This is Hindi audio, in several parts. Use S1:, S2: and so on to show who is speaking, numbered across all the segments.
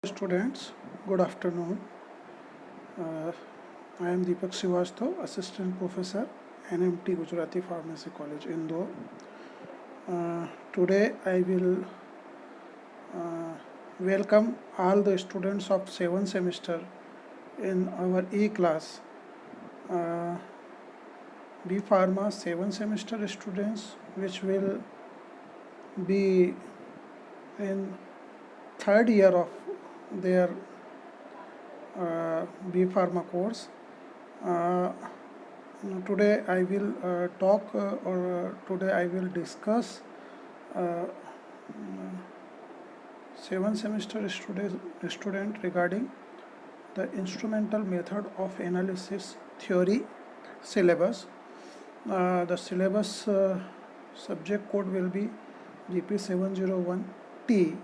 S1: Students, good afternoon. Uh, I am Deepak Srivastava, Assistant Professor, NMT Gujarati Pharmacy College, Indore. Today I will welcome all the students of 7th semester in our E-class. B Pharma 7th semester students, which will be in third year of their B Pharma course. Today I will today I will discuss 7th semester student regarding the instrumental method of analysis theory syllabus. The syllabus subject code will be GP701T.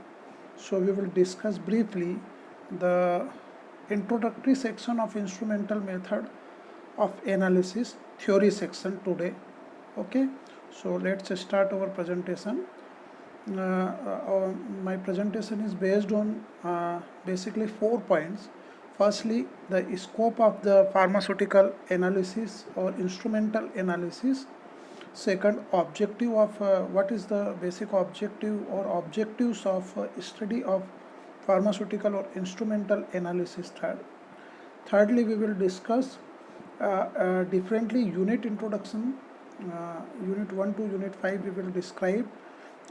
S1: So we will discuss briefly the introductory section of instrumental method of analysis theory section today. Okay, so let's start our presentation. My presentation is based on basically 4 points. Firstly, the scope of the pharmaceutical analysis or instrumental analysis. Second, objective of what is the basic objective or objectives of study of pharmaceutical or instrumental analysis. Thirdly, we will discuss differently unit introduction. Unit 1 to unit 5 we will describe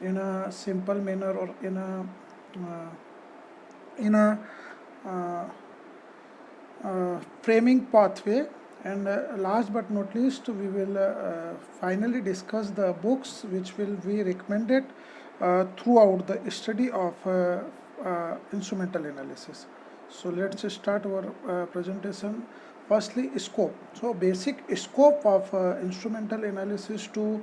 S1: in a simple manner or in a framing pathway, and last but not least we will finally discuss the books which will be recommended throughout the study of instrumental analysis. So let's start our presentation. Firstly, scope. So basic scope of instrumental analysis to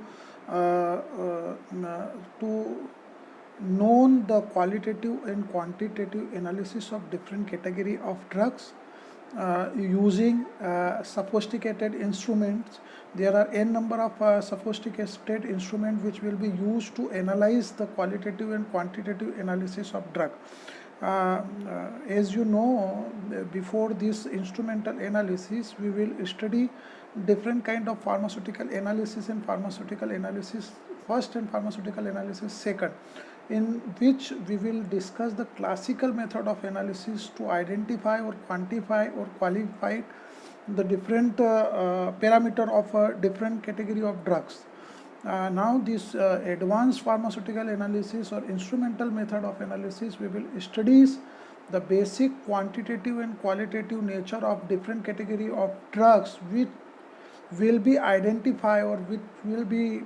S1: known the qualitative and quantitative analysis of different category of drugs using sophisticated instruments. There are n number of sophisticated instruments which will be used to analyze the qualitative and quantitative analysis of drug. As you know, before this instrumental analysis we will study different kind of pharmaceutical analysis and pharmaceutical analysis first and pharmaceutical analysis second, in which we will discuss the classical method of analysis to identify or quantify or qualify the different parameter of a different category of drugs. Now this advanced pharmaceutical analysis or instrumental method of analysis, we will studies the basic quantitative and qualitative nature of different category of drugs which will be identified or which will be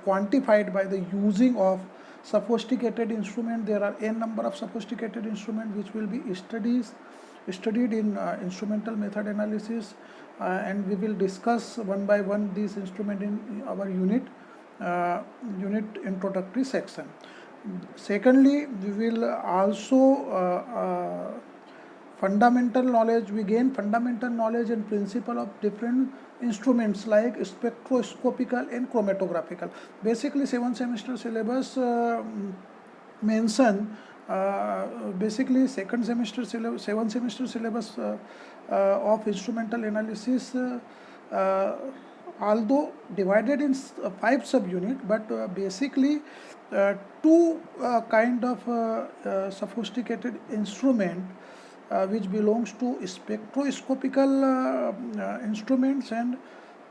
S1: quantified by the using of sophisticated instrument. There are n number of sophisticated instrument which will be studied in instrumental method analysis, and we will discuss one by one these instrument in our unit introductory section. Secondly, we will also fundamental knowledge. We gain fundamental knowledge and principle of different instruments like spectroscopical and chromatographical. Basically 7th semester syllabus mention basically 7th semester syllabus of instrumental analysis, although divided in 5 subunit, but basically two kind of sophisticated instrument which belongs to spectroscopical instruments and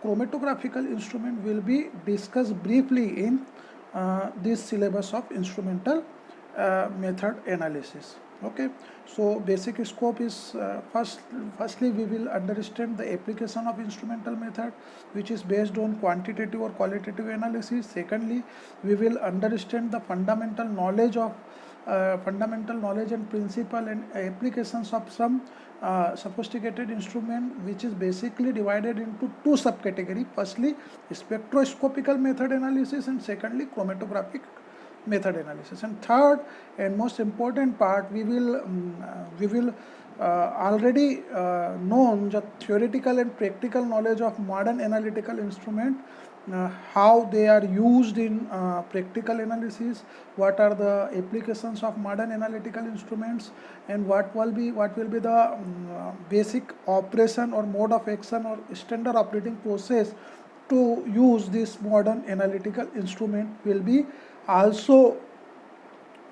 S1: chromatographical instrument will be discussed briefly in this syllabus of instrumental method analysis. Okay, so basic scope is firstly we will understand the application of instrumental method which is based on quantitative or qualitative analysis. Secondly, we will understand the fundamental knowledge and principle and applications of some sophisticated instrument, which is basically divided into two subcategories. Firstly, spectroscopical method analysis, and secondly, chromatographic method analysis. And third and most important part, we will already known the theoretical and practical knowledge of modern analytical instrument how they are used in practical analysis, what are the applications of modern analytical instruments, and what will be the basic operation or mode of action or standard operating process to use this modern analytical instrument will be also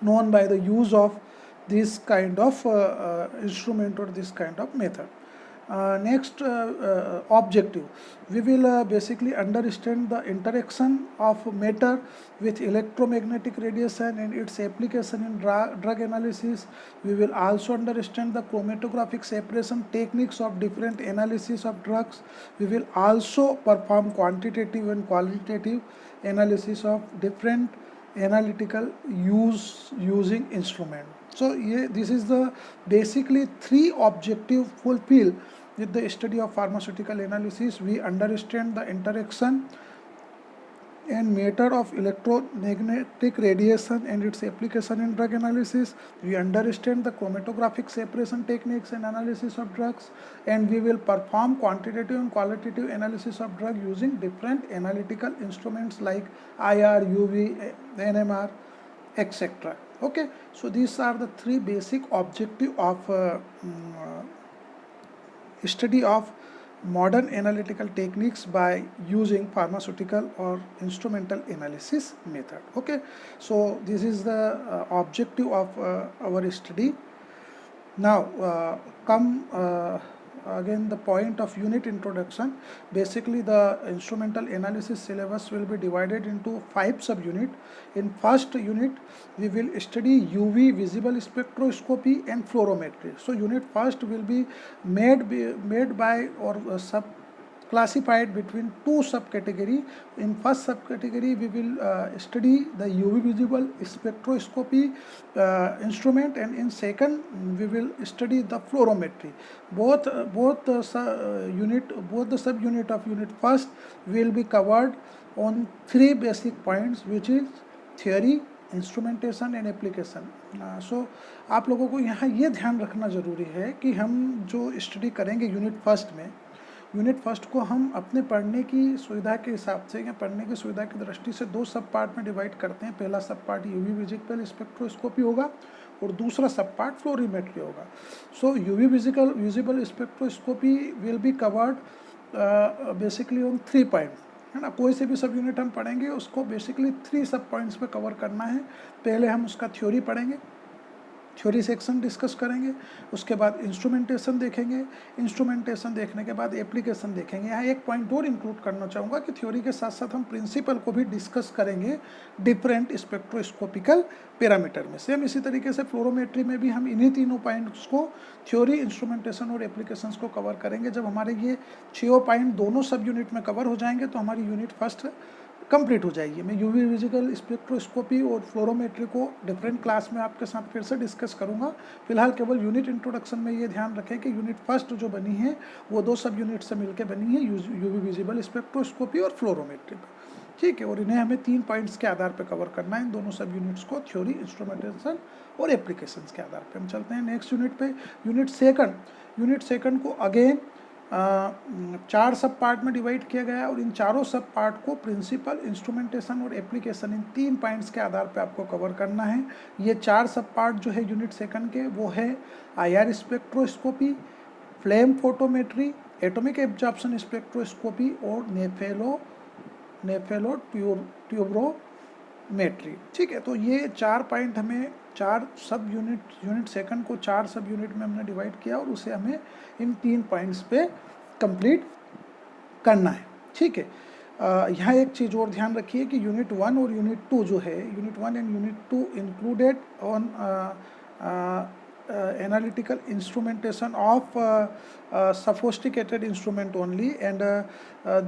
S1: known by the use of this kind of instrument or this kind of method. Next objective, we will basically understand the interaction of matter with electromagnetic radiation and its application in drug analysis. We will also understand the chromatographic separation techniques of different analysis of drugs. We will also perform quantitative and qualitative analysis of different analytical using instrument. So this is the basically three objective fulfill with the study of pharmaceutical analysis. We understand the interaction and matter of electromagnetic radiation and its application in drug analysis. We understand the chromatographic separation techniques and analysis of drugs, and we will perform quantitative and qualitative analysis of drug using different analytical instruments like IR, UV, NMR, etc. Okay, so these are the three basic objective of study of modern analytical techniques by using pharmaceutical or instrumental analysis method. Okay, so this is the objective of our study. Now come again the point of unit introduction. Basically the instrumental analysis syllabus will be divided into 5 subunit. In first unit we will study UV visible spectroscopy and fluorometry. So unit first will be made by or sub classified between two subcategory. In first subcategory we will study the UV visible spectroscopy instrument, and in second we will study the fluorometry. Both the subunit of unit first will be covered on three basic points, which is theory, instrumentation and application. So आप लोगों को यहाँ ये ध्यान रखना ज़रूरी है कि हम जो स्टडी करेंगे यूनिट फर्स्ट को हम अपने पढ़ने की सुविधा के हिसाब से या पढ़ने की सुविधा की दृष्टि से दो सब पार्ट में डिवाइड करते हैं. पहला सब पार्ट यूवी विजिबल स्पेक्ट्रोस्कोपी होगा और दूसरा सब पार्ट फ्लोरीमेट्री होगा. So UV visible spectroscopy will be covered basically on 3 points, है ना. कोई से भी सब यूनिट हम पढ़ेंगे उसको बेसिकली 3 सब पॉइंट्स पे कवर करना है. पहले हम उसका थ्योरी पढ़ेंगे, थ्योरी सेक्शन डिस्कस करेंगे. उसके बाद इंस्ट्रूमेंटेशन देखेंगे, इंस्ट्रूमेंटेशन देखने के बाद एप्लीकेशन देखेंगे. यहाँ एक पॉइंट और इंक्लूड करना चाहूँगा कि थ्योरी के साथ साथ हम प्रिंसिपल को भी डिस्कस करेंगे डिफरेंट स्पेक्ट्रोस्कोपिकल पैरामीटर में. सेम इसी तरीके से फ्लोरोमेट्री में भी हम इन्हीं तीनों पॉइंट्स को थ्योरी, इंस्ट्रूमेंटेशन और एप्लीकेशंस को कवर करेंगे. जब हमारे ये 6 पॉइंट दोनों सब यूनिट में कवर हो जाएंगे तो हमारी यूनिट फर्स्ट कंप्लीट हो जाएगी. मैं यूवी विजिबल स्पेक्ट्रोस्कोपी और फ्लोरोमेट्री को डिफरेंट क्लास में आपके साथ फिर से डिस्कस करूंगा. फिलहाल केवल यूनिट इंट्रोडक्शन में ये ध्यान रखें कि यूनिट फर्स्ट जो बनी है वो 2 सब यूनिट से मिलकर बनी है, यूवी विजिबल स्पेक्ट्रोस्कोपी और फ्लोरोमेट्री. ठीक है, और इन्हें हमें 3 पॉइंट्स के आधार पर कवर करना है, इन दोनों सब यूनिट्स को, थ्योरी, इंस्ट्रूमेंटेशन और एप्लीकेशंस के आधार पर. हम चलते हैं नेक्स्ट यूनिट पे. यूनिट सेकंड को अगेन 4 सब पार्ट में डिवाइड किया गया और इन चारों सब पार्ट को प्रिंसिपल, इंस्ट्रूमेंटेशन और एप्लीकेशन, इन 3 पॉइंट्स के आधार पे आपको कवर करना है. ये 4 सब पार्ट जो है यूनिट सेकंड के वो है IR spectroscopy, flame photometry, atomic absorption spectroscopy और नेफेलो ट्यूब्रोमेट्री. ठीक है, तो ये 4 पॉइंट हमें 4 सब यूनिट सेकंड को 4 सब यूनिट में हमने डिवाइड किया और उसे हमें इन 3 पॉइंट्स पे कंप्लीट करना है. ठीक है, यहाँ एक चीज़ और ध्यान रखिए कि यूनिट 1 और यूनिट 2 जो है, unit 1 and unit 2 included on analytical instrumentation of sophisticated instrument only, and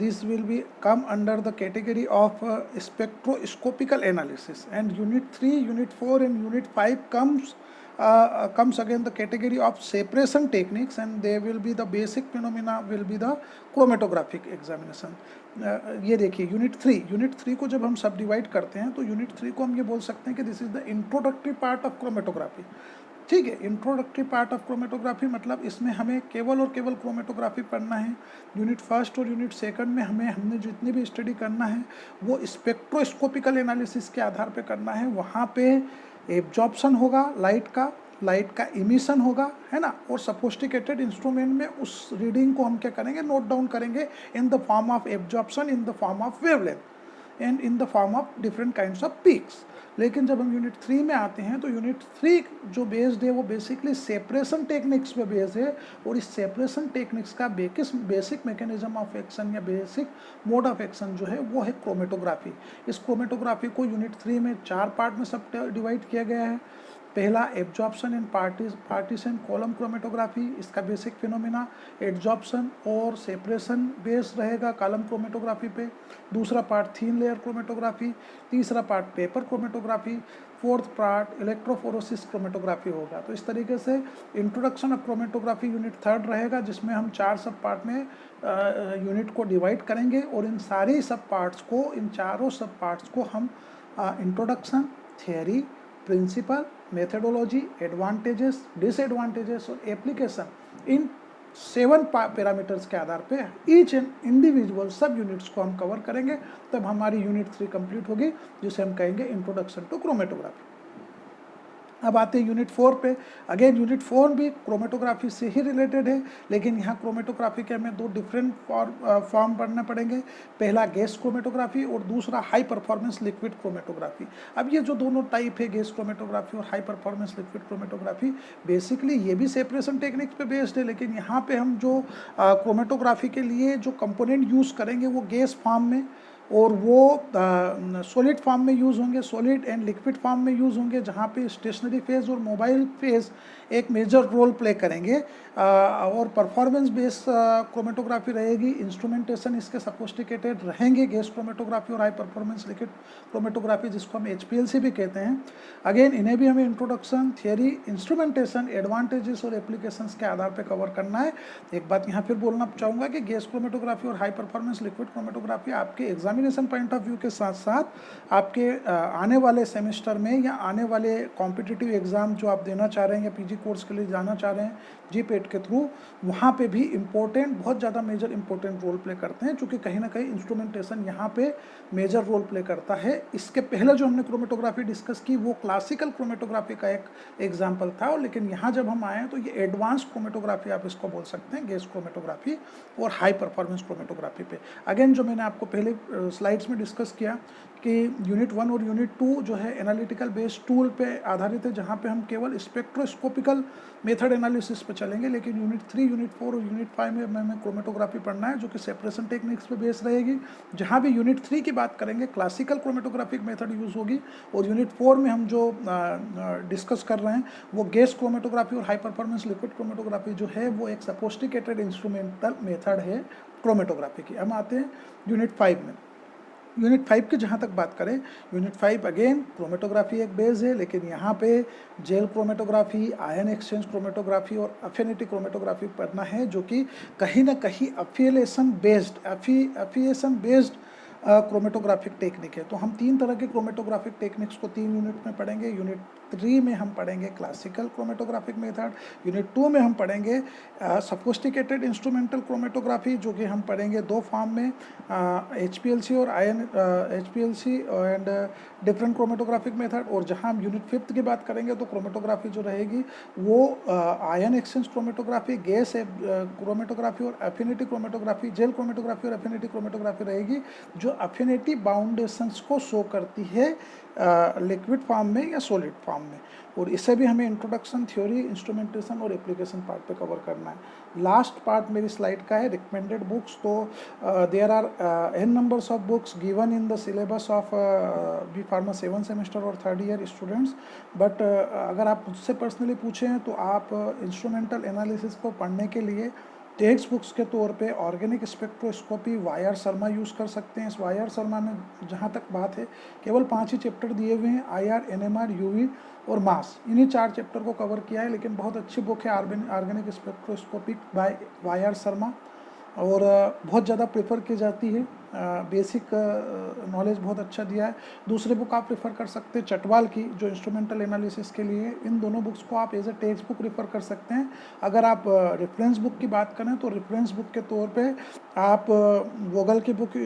S1: this will be come under the category of spectroscopical analysis. And unit 3, unit 4 and unit 5 comes again the category of separation techniques, and they will be the basic phenomena will be the chromatographic examination. ये देखिए यूनिट 3 को जब हम सब डिवाइड करते हैं तो यूनिट 3 को हम ये बोल सकते हैं कि this is the introductory part of chromatography. ठीक है। इंट्रोडक्टरी पार्ट ऑफ क्रोमेटोग्राफी मतलब इसमें हमें केवल और केवल क्रोमेटोग्राफी पढ़ना है। यूनिट फर्स्ट और यूनिट सेकंड में हमने जितनी भी स्टडी करना है वो स्पेक्ट्रोस्कोपिकल एनालिसिस के आधार पे करना है। वहाँ पे एब्जॉर्प्शन होगा लाइट का इमिशन होगा, है ना, और सफोस्टिकेटेड इंस्ट्रूमेंट में उस रीडिंग को हम क्या करेंगे, नोट डाउन करेंगे in the form of absorption, in the form of wavelength and in the form of different kinds of peaks. लेकिन जब हम यूनिट 3 में आते हैं तो यूनिट 3 जो बेस्ड है वो बेसिकली सेपरेशन टेक्निक्स पे बेस्ड है, और इस सेपरेशन टेक्निक्स का बेसिक मैकेनिज्म ऑफ एक्शन या बेसिक मोड ऑफ एक्शन जो है वो है क्रोमेटोग्राफी। इस क्रोमेटोग्राफी को यूनिट 3 में 4 पार्ट में सब डिवाइड किया गया है। पहला absorption and partition column chromatography, इसका बेसिक फिनोमिना एब्जॉर्प्शन और सेपरेशन बेस्ड रहेगा कॉलम क्रोमेटोग्राफी पे। दूसरा पार्ट थीन लेयर क्रोमेटोग्राफी, तीसरा part paper chromatography, fourth part electrophoresis chromatography होगा। तो इस तरीके से इंट्रोडक्शन ऑफ क्रोमेटोग्राफी यूनिट 3 रहेगा, जिसमें हम 4 सब पार्ट में यूनिट को डिवाइड करेंगे, और इन सारे सब पार्ट्स को, इन चारों सब पार्ट्स को हम introduction, theory, principle, methodology, advantages, disadvantages और एप्लीकेशन, इन 7 पैरामीटर्स के आधार पे ईच एंड इंडिविजुअल सब यूनिट्स को हम कवर करेंगे। तब हमारी यूनिट 3 कंप्लीट होगी, जिसे हम कहेंगे इंट्रोडक्शन टू क्रोमेटोग्राफी। अब आते हैं यूनिट 4 पे। अगेन यूनिट 4 भी क्रोमेटोग्राफी से ही रिलेटेड है, लेकिन यहाँ क्रोमेटोग्राफी के हमें 2 डिफरेंट फॉर्म पढ़ने पड़ेंगे। पहला गैस क्रोमेटोग्राफी और दूसरा हाई परफॉर्मेंस लिक्विड क्रोमेटोग्राफी। अब ये जो दोनों टाइप है, गैस क्रोमेटोग्राफी और high performance liquid chromatography, basically ये भी सेपरेशन टेक्निक्स पे बेस्ड है, लेकिन यहाँ पे हम जो क्रोमेटोग्राफी के लिए जो कंपोनेंट यूज़ करेंगे वो गैस फॉर्म में और वो सॉलिड फॉर्म में यूज़ होंगे, सॉलिड एंड लिक्विड फॉर्म में यूज़ होंगे, जहाँ पे स्टेशनरी फेज और मोबाइल फेज एक मेजर रोल प्ले करेंगे। और परफॉर्मेंस बेस्ड क्रोमेटोग्राफी रहेगी। इंस्ट्रूमेंटेशन इसके सफोस्टिकेटेड रहेंगे, गैस क्रोमेटोग्राफी और हाई परफॉर्मेंस लिक्विड क्रोमेटोग्राफी, जिसको हम HPLC भी कहते हैं। अगेन इन्हें भी हमें इंट्रोडक्शन, थियरी, इंस्ट्रूमेंटेशन, एडवांटेजेस और एप्लीकेशंस के आधार पर कवर करना है। एक बात यहाँ फिर बोलना चाहूँगा कि गैस क्रोमेटोग्राफी और हाई परफॉर्मेंस लिक्विड क्रोमेटोग्राफी आपके एग्जामिनेशन पॉइंट ऑफ व्यू के साथ साथ आपके आने वाले सेमेस्टर में या आने वाले कॉम्पिटिटिव एग्ज़ाम जो आप देना चाह रहे हैं या PG कोर्स के लिए जाना चाह रहे हैं GPAT के थ्रू, वहाँ पे भी बहुत ज़्यादा मेजर इंपॉर्टेंट रोल प्ले करते हैं, क्योंकि कहीं ना कहीं इंस्ट्रूमेंटेशन यहाँ पे मेजर रोल प्ले करता है। इसके पहले जो हमने क्रोमेटोग्राफी डिस्कस की वो क्लासिकल क्रोमेटोग्राफी का एक एग्जाम्पल था, लेकिन यहाँ जब हम आए तो ये एडवांस क्रोमेटोग्राफी आप इसको बोल सकते हैं, गैस क्रोमेटोग्राफी और हाई परफॉर्मेंस क्रोमेटोग्राफी पे। अगेन जो मैंने आपको पहले स्लाइड्स में डिस्कस किया कि यूनिट 1 और यूनिट 2 जो है एनालिटिकल बेस्ड टूल पे आधारित है, जहाँ पे हम केवल स्पेक्ट्रोस्कोपिकल मेथड एनालिसिस पे चलेंगे, लेकिन यूनिट 3, यूनिट 4 और यूनिट 5 में हमें क्रोमेटोग्राफी पढ़ना है, जो कि सेपरेशन टेक्निक्स पे बेस रहेगी। जहाँ भी यूनिट 3 की बात करेंगे क्लासिकल क्रोमेटोग्राफिक मेथड यूज़ होगी, और यूनिट 4 में हम जो डिस्कस कर रहे हैं वो गैस क्रोमेटोग्राफी और हाई परफॉर्मेंस लिक्विड क्रोमेटोग्राफी जो है वो एक सफोस्टिकेटेड इंस्ट्रूमेंटल मेथड है क्रोमेटोग्राफी की। हम आते हैं यूनिट 5 में। यूनिट 5 की जहाँ तक बात करें, यूनिट 5 अगेन क्रोमेटोग्राफी एक बेस है, लेकिन यहाँ पे jail chromatography, ion exchange chromatography और अफिनिटी क्रोमेटोग्राफी पढ़ना है, जो कि कहीं ना कहीं अफिलिएशन बेस्ड क्रोमेटोग्राफिक टेक्निक है। तो हम 3 तरह के क्रोमेटोग्राफिक टेक्निक्स को 3 यूनिट में पढ़ेंगे। यूनिट 3 में हम पढ़ेंगे क्लासिकल क्रोमेटोग्राफिक मेथड, यूनिट 2 में हम पढ़ेंगे सफोस्टिकेटेड इंस्ट्रूमेंटल क्रोमेटोग्राफी, जो कि हम पढ़ेंगे 2 फॉर्म में, HPLC और HPLC and different chromatographic method. और जहाँ हम यूनिट 5 की बात करेंगे तो क्रोमेटोग्राफी जो रहेगी वो ion exchange chromatography, gas chromatography और एफिनिटी क्रोमेटोग्राफी, जेल क्रोमेटोग्राफी और एफिनिटी क्रोमेटोग्राफी रहेगी, जो एफिनिटी बाउंडेशंस को शो करती है लिक्विड फॉर्म में या सॉलिड फॉर्म में। और इसे भी हमें इंट्रोडक्शन, थ्योरी, इंस्ट्रूमेंटेशन और एप्लीकेशन पार्ट पे कवर करना है। लास्ट पार्ट मेरी स्लाइड का है रिकमेंडेड बुक्स। तो there are n numbers of books given in the syllabus of B pharma 7 semester और 3rd ईयर स्टूडेंट्स। बट अगर आप मुझसे पर्सनली पूछें तो आप इंस्ट्रूमेंटल एनालिसिस को पढ़ने के लिए टेक्स्ट बुक्स के तौर पे ऑर्गेनिक स्पेक्ट्रोस्कोपी वाई.आर. शर्मा यूज़ कर सकते हैं। इस वाई.आर. शर्मा में जहाँ तक बात है केवल 5 ही चैप्टर दिए हुए हैं, IR, NMR, UV और मास, इन्हीं 4 चैप्टर को कवर किया है, लेकिन बहुत अच्छी बुक है ऑर्गेनिक स्पेक्ट्रोस्कोपिक बाय वाई.आर. शर्मा, और बहुत ज़्यादा प्रेफर की जाती है बेसिक नॉलेज बहुत अच्छा दिया है। दूसरी बुक आप रेफ़र कर सकते हैं चटवाल की, जो इंस्ट्रूमेंटल एनालिसिस के लिए। इन दोनों बुक्स को आप as a textbook refer कर सकते हैं। अगर आप रेफरेंस बुक की बात करें तो रेफरेंस बुक के तौर पे आप वोगल की बुक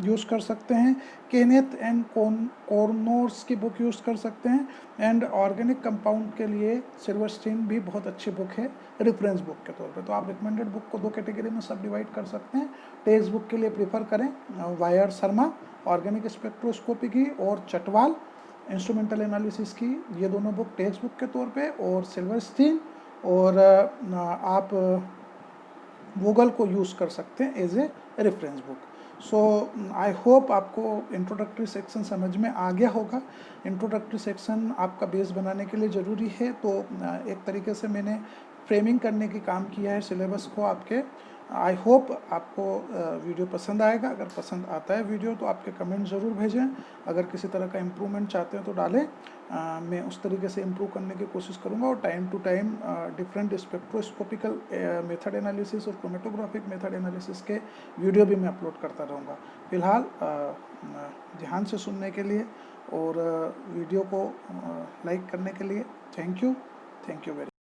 S1: यूज़ कर सकते हैं, केनेथ एंड कॉर्नोर्स की बुक यूज़ कर सकते हैं, एंड ऑर्गेनिक कंपाउंड के लिए सिल्वरस्टीन भी बहुत अच्छी बुक है रेफरेंस बुक के तौर पे। तो आप रिकमेंडेड बुक को 2 कैटेगरी में सब डिवाइड कर सकते हैं। टेक्स्ट बुक के लिए प्रेफर करें वायर शर्मा ऑर्गेनिक स्पेक्ट्रोस्कोपी की, और चटवाल इंस्ट्रूमेंटल एनालिसिस की। ये दोनों बुक टेक्स्ट बुक के तौर पे, और सिल्वरस्टीन और आप गूगल को यूज़ कर सकते हैं as a reference book. So I hope आपको इंट्रोडक्टरी सेक्शन समझ में आ गया होगा। इंट्रोडक्टरी सेक्शन आपका बेस बनाने के लिए ज़रूरी है, तो एक तरीके से मैंने फ्रेमिंग करने की काम किया है सिलेबस को आपके। आई होप आपको वीडियो पसंद आएगा। अगर पसंद आता है वीडियो तो आपके कमेंट ज़रूर भेजें। अगर किसी तरह का इम्प्रूवमेंट चाहते हैं तो डालें, मैं उस तरीके से इम्प्रूव करने की कोशिश करूँगा। और time to time different spectroscopical method analysis और क्रोमेटोग्राफिक मेथड एनालिसिस के वीडियो भी मैं अपलोड करता रहूँगा। फिलहाल ध्यान से सुनने के लिए और वीडियो को लाइक करने के लिए थैंक यू वेरी